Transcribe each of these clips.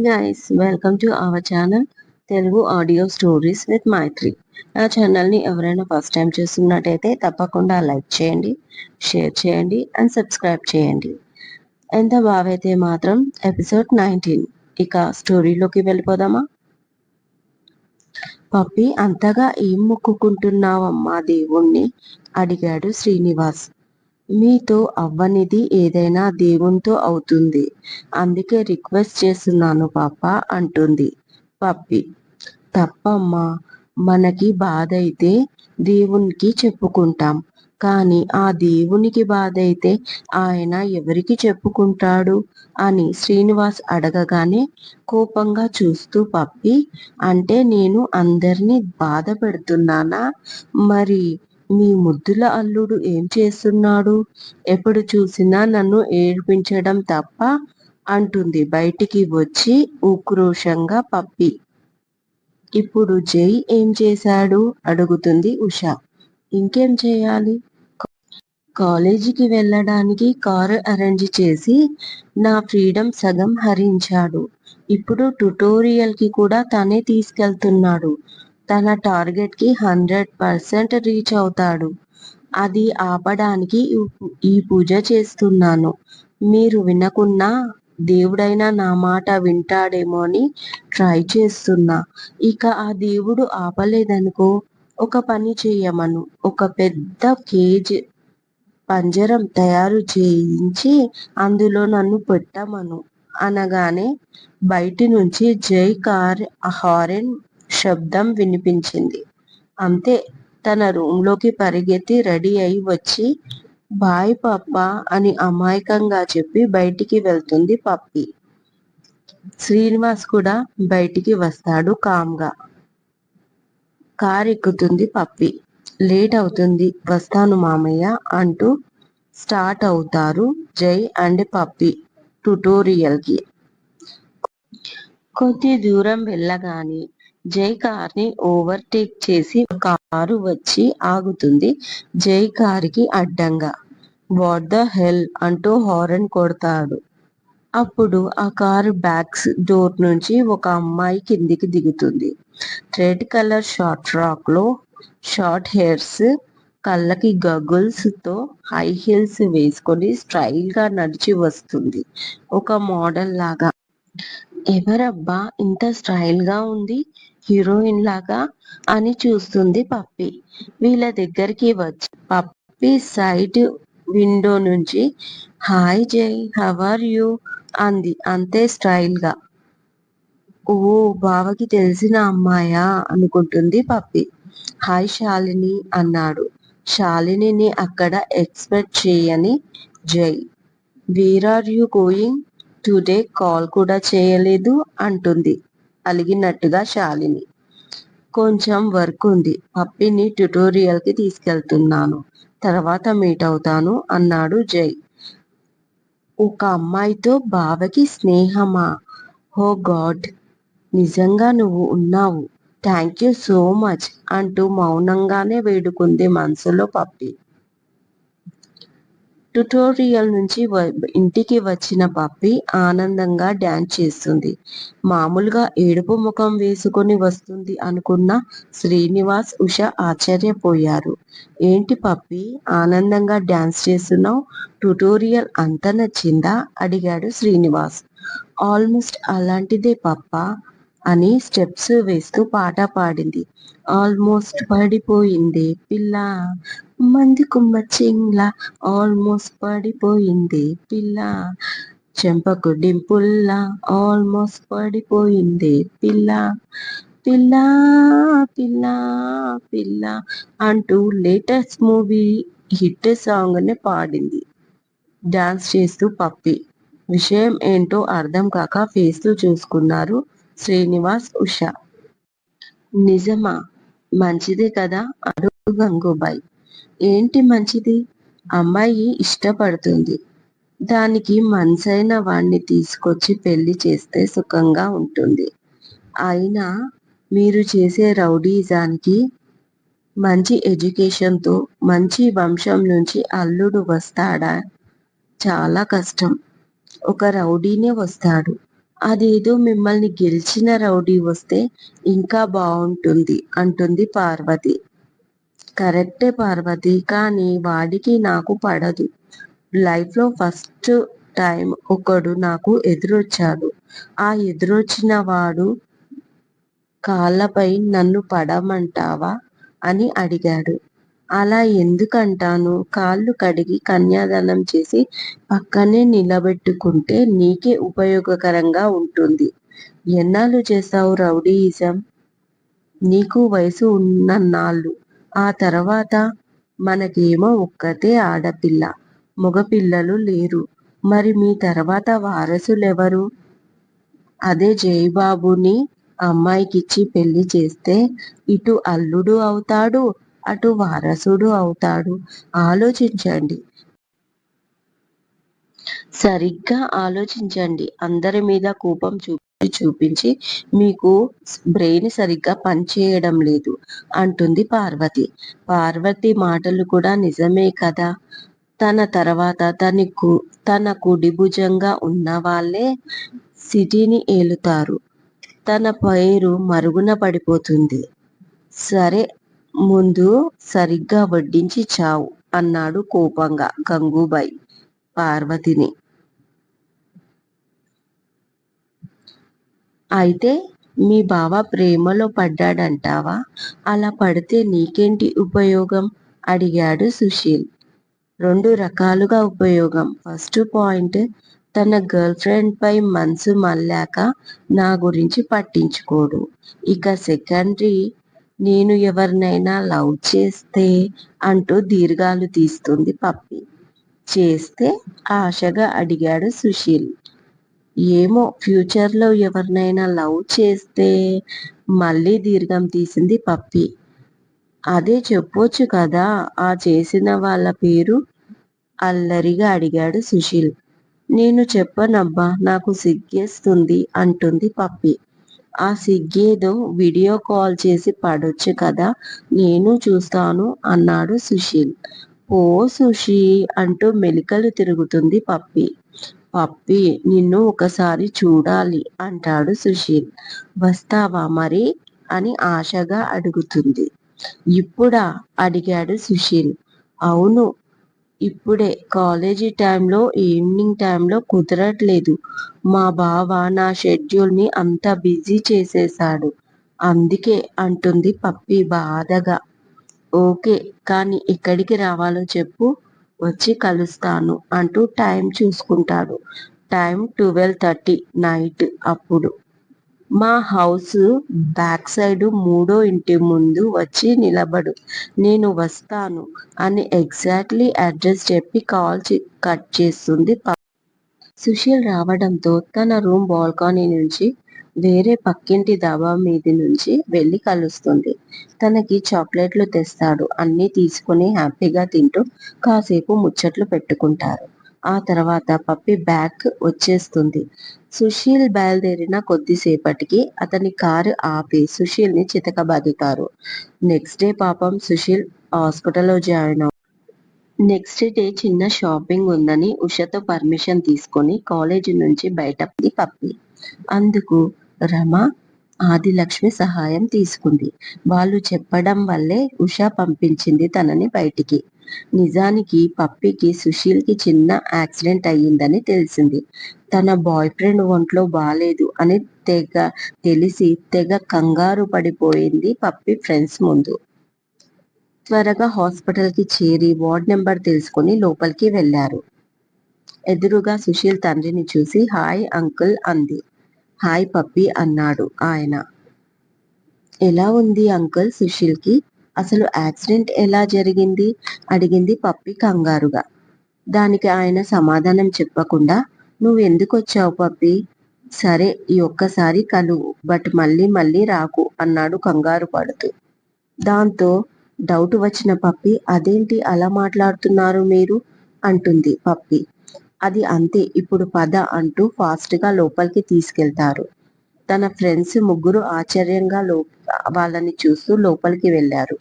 Guys welcome to our channel Telugu audio stories with Maithri. నా ఛానల్ని ఎవరైనా ఫస్ట్ టైం చూస్తున్నట్టయితే తప్పకుండా లైక్ చేయండి, షేర్ చేయండి అండ్ సబ్స్క్రైబ్ చేయండి. ఎంత బాగైతే మాత్రం ఎపిసోడ్ 19. ఇక స్టోరీలోకి వెళ్ళిపోదామా? పప్పి అంతగా ఏం మొక్కుకుంటున్నావమ్మా దేవుణ్ణి అడిగాడు శ్రీనివాస్. మీతో అవ్వనిది ఏదైనా దేవునితో అవుతుంది, అందుకే రిక్వెస్ట్ చేస్తున్నాను పాప అంటుంది పప్పి. తప్పమ్మా, మనకి బాధ అయితే దేవునికి చెప్పుకుంటాం, కానీ ఆ దేవునికి బాధ అయితే ఆయన ఎవరికి చెప్పుకుంటాడు అని శ్రీనివాస్ అడగగానే కోపంగా చూస్తూ పప్పి, అంటే నేను అందరినీ బాధ పెడుతున్నానా? మరి మీ ముద్దుల అల్లుడు ఏం చేస్తున్నాడు? ఎప్పుడు చూసినా నన్ను ఏడిపించడం తప్ప అంటుంది బయటికి వచ్చి ఉక్రోషంగా పప్పి. ఇప్పుడు జై ఏం చేశాడు అడుగుతుంది ఉష. ఇంకేం చేయాలి? కాలేజీకి వెళ్ళడానికి కారు అరేంజ్ చేసి నా ఫ్రీడమ్ సగం హరించాడు. ఇప్పుడు ట్యుటోరియల్కి కూడా తనే తీసుకెళ్తున్నాడు. తన టార్గెట్కి 100% రీచ్ అవుతాడు. అది ఆపడానికి ఈ పూజ చేస్తున్నాను. మీరు వినకున్నా దేవుడైనా నా మాట వింటాడేమో అని ట్రై చేస్తున్నా. ఇక ఆ దేవుడు ఆపలేదనుకో, ఒక పని చేయమను, ఒక పెద్ద కేజ్ పంజరం తయారు చేయించి అందులో నన్ను పెట్టమను అనగానే బయటి నుంచి జై కార్ హారన్ శబ్దం వినిపించింది. అంతే, తన రూంలోకి పరిగెత్తి రెడీ అయి వచ్చి బాయ్ పప్పా అని అమాయకంగా చెప్పి బయటికి వెళ్తుంది పప్పి. శ్రీనివాస్ కూడా బయటికి వస్తాడు కామ్గా. కార్ ఎక్కుతుంది పప్పి. లేట్ అవుతుంది, వస్తాను మామయ్య అంటూ స్టార్ట్ అవుతారు జై అండ్ పప్పి ట్యుటోరియల్కి. కొద్ది దూరం వెళ్ళగానే జై కార్ని ఓవర్టేక్ చేసి కారు వచ్చి ఆగుతుంది జై కారుకి అడ్డంగా. వాట్ ద హెల్ అంటూ హారన్ కొడతాడు. అప్పుడు ఆ కారు బ్యాక్ డోర్ నుంచి ఒక అమ్మాయి కిందికి దిగుతుంది. రెడ్ కలర్ షార్ట్ ఫ్రాక్ లో, షార్ట్ హెయిర్స్, కళ్ళకి గగుల్స్ తో, హై హీల్స్ వేసుకొని స్టైల్ గా నడిచి వస్తుంది, ఒక మోడల్ లాగా. ఎవరబ్బా ఇంత స్టైల్ గా ఉంది, హీరోయిన్ లాగా అని చూస్తుంది పప్పి. వీళ్ళ దగ్గరికి వచ్చి పప్పి సైడ్ విండో నుంచి హాయ్ జై, హౌ ఆర్ యూ అంది అంతే స్టైల్ గా. ఓ, బావకి తెలిసిన అమ్మాయా అనుకుంటుంది పప్పి. హాయ్ శాలిని అన్నాడు. శాలినిని అక్కడ ఎక్స్పెక్ట్ చేయని Jai. Where are you going today, call కూడా చేయలేదు అంటుంది అలిగినట్టుగా శాలిని. కొంచెం వర్క్ ఉంది, పప్పిని ట్యుటోరియల్కి తీసుకెళ్తున్నాను, తర్వాత మీట్ అవుతాను అన్నాడు జై. ఒక అమ్మాయితో బావకి స్నేహమా? ఓ గాడ్, నిజంగా నువ్వు ఉన్నావు, థ్యాంక్ యూ సో మచ్ అంటూ మౌనంగానే వేడుకుంది మనసులో పప్పి. ట్యుటోరియల్ నుంచి ఇంటికి వచ్చిన పప్పి ఆనందంగా డాన్స్ చేస్తుంది. మామూలుగా ఏడుపు ముఖం వేసుకొని వస్తుంది అనుకున్న శ్రీనివాస్, ఉష ఆశ్చర్యపోయారు. ఏంటి పప్పి ఆనందంగా డాన్స్ చేస్తున్నావు, ట్యుటోరియల్ అంత నచ్చిందా అడిగాడు శ్రీనివాస్. ఆల్మోస్ట్ అలాంటిదే పప్పా అని స్టెప్స్ వేస్తూ పాట పాడింది. ఆల్మోస్ట్ పడిపోయింది పిల్ల, మంది కుమ్మ చింగ్లా, ఆల్మోస్ట్ పడిపోయింది పిల్ల, చెంపకు డింపుల్లా, ఆల్మోస్ట్ పడిపోయింది పిల్ల, పిల్ల పిల్ల పిల్ల అంటూ లేటెస్ట్ మూవీ హిట్ సాంగ్ ని పాడింది డాన్స్ చేస్తూ పప్పి. విషయం ఏంటో అర్థం కాక ఫేస్లు చూసుకున్నారు శ్రీనివాస్, ఉష. నిజమా? మంచిదే కదా అడుగు గంగూబాయ్. ఏంటి మంచిది? అమ్మాయి ఇష్టపడుతుంది, దానికి మనసైన వాణ్ణి తీసుకొచ్చి పెళ్లి చేస్తే సుఖంగా ఉంటుంది. అయినా మీరు చేసే రౌడీజానికి మంచి ఎడ్యుకేషన్తో మంచి వంశం నుంచి అల్లుడు వస్తాడా? చాలా కష్టం. ఒక రౌడీనే వస్తాడు, అదేదో మిమ్మల్ని గెలిచిన రౌడీ వస్తే ఇంకా బావుంటుంది అంటుంది పార్వతి. కరెక్టే పార్వతి, కానీ వాడికి నాకు పడదు. లైఫ్ లో ఫస్ట్ టైం ఒకడు నాకు ఎదురొచ్చాడు. ఆ ఎదురొచ్చిన వాడు కాళ్ళపై నన్ను పడమంటావా అని అడిగాడు. అలా ఎందుకంటాను? కాళ్ళు కడిగి కన్యాదానం చేసి పక్కనే నిలబెట్టుకుంటే నీకే ఉపయోగకరంగా ఉంటుంది. ఎన్నాళ్ళు చేస్తావు రౌడీయిజం? నీకు వయసు ఉన్నన్నాళ్ళు. ఆ తర్వాత? మనకేమో ఒక్కతే ఆడపిల్ల, మగపిల్లలు లేరు. మరి మీ తర్వాత వారసులెవరు? అదే జయబాబుని అమ్మాయికిచ్చి పెళ్లి చేస్తే ఇటు అల్లుడు అవుతాడు, అటు వారసుడు అవుతాడు. ఆలోచించండి. సరిగ్గా ఆలోచించండి. అందరి మీద కోపం చూపించి మీకు బ్రెయిన్ సరిగ్గా పనిచేయడం లేదు అంటుంది పార్వతి. పార్వతి మాటలు కూడా నిజమే కదా. తన తర్వాత తన కుడి భుజంగా ఉన్న వాళ్ళే సిటీని ఏలుతారు. తన పేరు మరుగున పడిపోతుంది. సరే, ముందు సరిగ్గా వడ్డించి చావు అన్నాడు కోపంగా గంగూబాయ్ పార్వతిని. అయితే మీ బావ ప్రేమలో పడ్డాడంటావా? అలా పడితే నీకేంటి ఉపయోగం? అడిగాడు సుశీల్. 2 రకాలుగా ఉపయోగం. ఫస్ట్ పాయింట్, తన గర్ల్ ఫ్రెండ్ పై మనసు మళ్ళాక నా గురించి పట్టించుకోడు. ఇక సెకండరీ, నేను ఎవరినైనా లవ్ చేస్తే అంటూ దీర్ఘాలు తీస్తుంది పప్పి. చేస్తే? ఆశగా అడిగాడు సుశీల్. ఏమో, ఫ్యూచర్లో ఎవరినైనా లవ్ చేస్తే? మళ్ళీ దీర్ఘం తీసింది పప్పి. అదే చెప్పొచ్చు కదా. ఆ చేసిన వాళ్ళ పేరు? అల్లరిగా అడిగాడు సుశీల్. నేను చెప్పనబ్బా, నాకు సిగ్గేస్తుంది అంటుంది పప్పి. ఆ సిగ్గేదో వీడియో కాల్ చేసి పడొచ్చు కదా, నేను చూస్తాను అన్నాడు సుశీల్. ఓ సుశీ అంటూ మెలికలు తిరుగుతుంది పప్పి. పప్పి, నిన్ను ఒకసారి చూడాలి అంటాడు సుశీల్. వస్తావా మరి అని ఆశగా అడుగుతుంది. ఇప్పుడా? అడిగాడు సుశీల్. అవును, ఇప్పుడే. కాలేజీ టైంలో, ఈవినింగ్ టైంలో కుదరట్లేదు. మా బావ నా షెడ్యూల్ ని అంతా బిజీ చేసేశాడు. అందుకే అంటుంది పప్పి బాధగా. ఓకే, కానీ ఎక్కడికి రావాలో చెప్పు, వచ్చి కలుస్తాను అంటూ టైం చూసుకుంటాడు. Time 12:30 night. అప్పుడు మా హౌస్ బ్యాక్ సైడ్ 3వ ఇంటి ముందు వచ్చి నిలబడు, నేను వస్తాను అని ఎగ్జాక్ట్లీ అడ్రస్ చెప్పి కాల్ కట్ చేస్తుంది. సుశీల్ రావడంతో తన రూమ్ బాల్కనీ నుంచి వేరే పక్కింటి డాబా మీది నుంచి వెళ్ళి కలుస్తుంది. తనకి చాక్లెట్లు తెస్తాడు. అన్నీ తీసుకుని హ్యాపీగా తింటూ కాసేపు ముచ్చట్లు పెట్టుకుంటారు. ఆ తర్వాత పప్పి బ్యాక్ వచ్చేస్తుంది. సుశీల్ బయలుదేరిన కొద్దిసేపటికి అతని కారు ఆపి సుశీల్ ని చితకబాదుతారు. నెక్స్ట్ డే పాపం సుశీల్ హాస్పిటల్లో జాయిన్. నెక్స్ట్ డే చిన్న షాపింగ్ ఉందని ఉషతో పర్మిషన్ తీసుకొని కాలేజీ నుంచి బయటపడింది పప్పి. అందుకు రమ, ఆదిలక్ష్మి సహాయం తీసుకుంది. వాళ్ళు చెప్పడం వల్లే ఉష పంపించింది తనని బయటికి. నిజానికి పప్పికి సుశీల్ కి చిన్న యాక్సిడెంట్ అయ్యిందని తెలిసింది. తన బాయ్ ఫ్రెండ్ ఒంట్లో బాలేదు అని తెలిసి తెగ కంగారు పడిపోయింది పప్పి ఫ్రెండ్స్ ముందు. త్వరగా హాస్పిటల్ కి చేరి వార్డ్ నెంబర్ తెలుసుకుని లోపలికి వెళ్లారు. ఎదురుగా సుశీల్ తండ్రిని చూసి హాయ్ అంకుల్ అంది. హాయ్ పప్పి అన్నాడు ఆయన. ఎలా ఉంది అంకుల్ సుశీల్ కి? అసలు యాక్సిడెంట్ ఎలా జరిగింది అడిగింది పప్పి కంగారుగా. దానికి ఆయన సమాధానం చెప్పకుండా, నువ్వెందుకొచ్చావు పప్పి? సరే, ఈ ఒక్కసారి కలువు, బట్ మళ్ళీ మళ్ళీ రాకు అన్నాడు కంగారు పడుతూ. దాంతో డౌట్ వచ్చిన పప్పి, అదేంటి అలా మాట్లాడుతున్నారు మీరు అంటుంది పప్పి. అది అంతే, ఇప్పుడు పద అంటూ ఫాస్ట్ గా లోపలికి తీసుకెళ్తారు. తన ఫ్రెండ్స్ ముగ్గురు ఆశ్చర్యంగా వాళ్ళని చూస్తూ లోపలికి వెళ్లారు.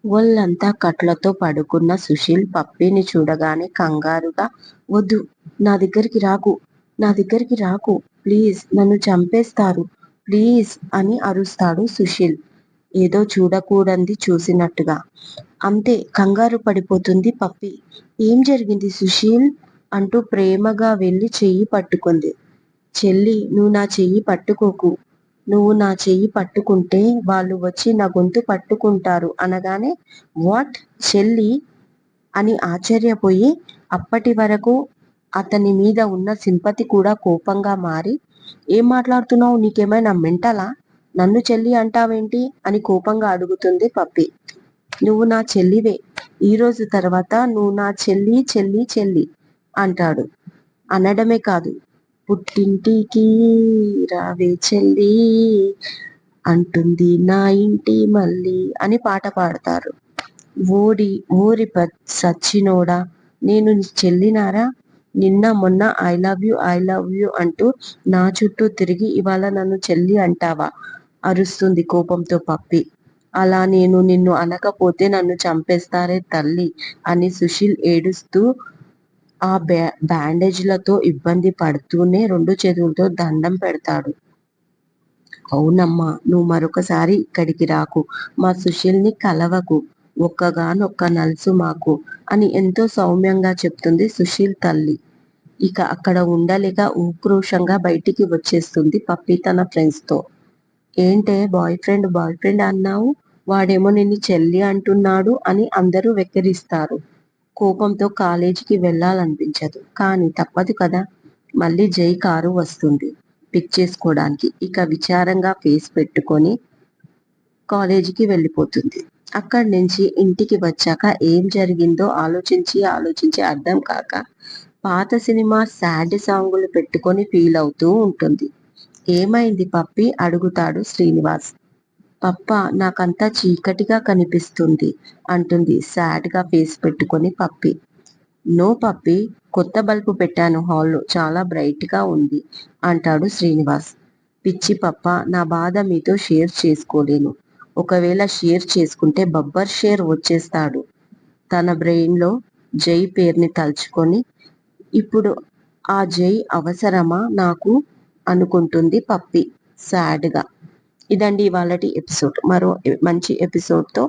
ఒళ్ళంతా కట్లతో పడుకున్న సుశీల్ పప్పిని చూడగానే కంగారుగా, వద్దు, నా దగ్గరికి రాకు, నా దగ్గరికి రాకు, ప్లీజ్ నన్ను చంపేస్తారు ప్లీజ్ అని అరుస్తాడు సుశీల్ ఏదో చూడకూడంది చూసినట్టుగా. అంతే కంగారు పడిపోతుంది పప్పి. ఏం జరిగింది సుశీల్ అంటూ ప్రేమగా వెళ్లి చెయ్యి పట్టుకుంది. చెల్లి నువ్వు నా చెయ్యి పట్టుకోకు. నువ్వు నా చెయ్యి పట్టుకుంటే వాళ్ళు వచ్చి నా గొంతు పట్టుకుంటారు అనగానే వాట్ చెల్లి అని ఆశ్చర్యపోయి అప్పటి వరకు అతని మీద ఉన్న సింపతి కూడా కోపంగా మారి ఏం మాట్లాడుతున్నావు నీకేమైనా మెంటలా నన్ను చెల్లి అంటావేంటి అని కోపంగా అడుగుతుంది పప్పి. నువ్వు నా చెల్లివే ఈ రోజు తర్వాత నువ్వు నా చెల్లి చెల్లి చెల్లి అంటాడు. అనడమే కాదు పుట్టింటికి రావే చెల్లి అంటుంది నా ఇంటి మళ్ళీ అని పాట పాడతారు. ఊరి సచ్చినోడా నేను చెల్లినారా నిన్న మొన్న ఐ లవ్ యూ అంటూ నా చుట్టూ తిరిగి ఇవాళ నన్ను చెల్లి అంటావా అరుస్తుంది కోపంతో పప్పి. అలా నేను నిన్ను అనకపోతే నన్ను చంపేస్తారే తల్లి అని సుశీల్ ఏడుస్తూ ఆ బ్యాండేజ్లతో ఇబ్బంది పడుతూనే 2 చేతులతో దండం పెడతాడు. అవునమ్మా నువ్వు మరొకసారి ఇక్కడికి రాకు మా సుశీల్ని కలవకు ఒక్కగానొక్క నలుసు మాకు అని ఎంతో సౌమ్యంగా చెప్తుంది సుశీల్ తల్లి. ఇక అక్కడ ఉండలేక ఉక్రోషంగా బయటికి వచ్చేస్తుంది పప్పి తన ఫ్రెండ్స్ తో. ఏంటే బాయ్ ఫ్రెండ్ అన్నావు వాడేమో నిన్ను చెల్లి అంటున్నాడు అని అందరూ వెక్కిరిస్తారు. కోపంతో కాలేజీకి వెళ్ళాలనిపించదు కానీ తప్పదు కదా. మళ్ళీ జై కారు వస్తుంది పిక్ చేసుకోవడానికి. ఇక విచారంగా ఫేస్ పెట్టుకొని కాలేజీకి వెళ్ళిపోతుంది. అక్కడి నుంచి ఇంటికి వచ్చాక ఏం జరిగిందో ఆలోచించి అర్థం కాక పాత సినిమా సాడ్ సాంగులు పెట్టుకొని ఫీల్ అవుతూ ఉంటుంది. ఏమైంది పప్పి అడుగుతాడు శ్రీనివాస్. పప్ప నాకంతా చీకటిగా కనిపిస్తుంది అంటుంది సాడ్ గా ఫేస్ పెట్టుకొని పప్పి. నో పప్పి కొత్త బల్బు పెట్టాను హాల్లో చాలా బ్రైట్ గా ఉంది అంటాడు శ్రీనివాస్. పిచ్చి పప్ప నా బాధ మీతో షేర్ చేసుకోలేను. ఒకవేళ షేర్ చేసుకుంటే బబ్బర్ షేర్ వచ్చేస్తాడు. తన బ్రెయిన్ లో జై పేరుని తలుచుకొని ఇప్పుడు ఆ జై అవసరమా నాకు అనుకుంటుంది పప్పి సాడ్ గా. ఇదండి ఇవాళటి ఎపిసోడ్. మరో మంచి ఎపిసోడ్ తో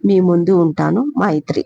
మీ ముందు ఉంటాను. మైత్రి.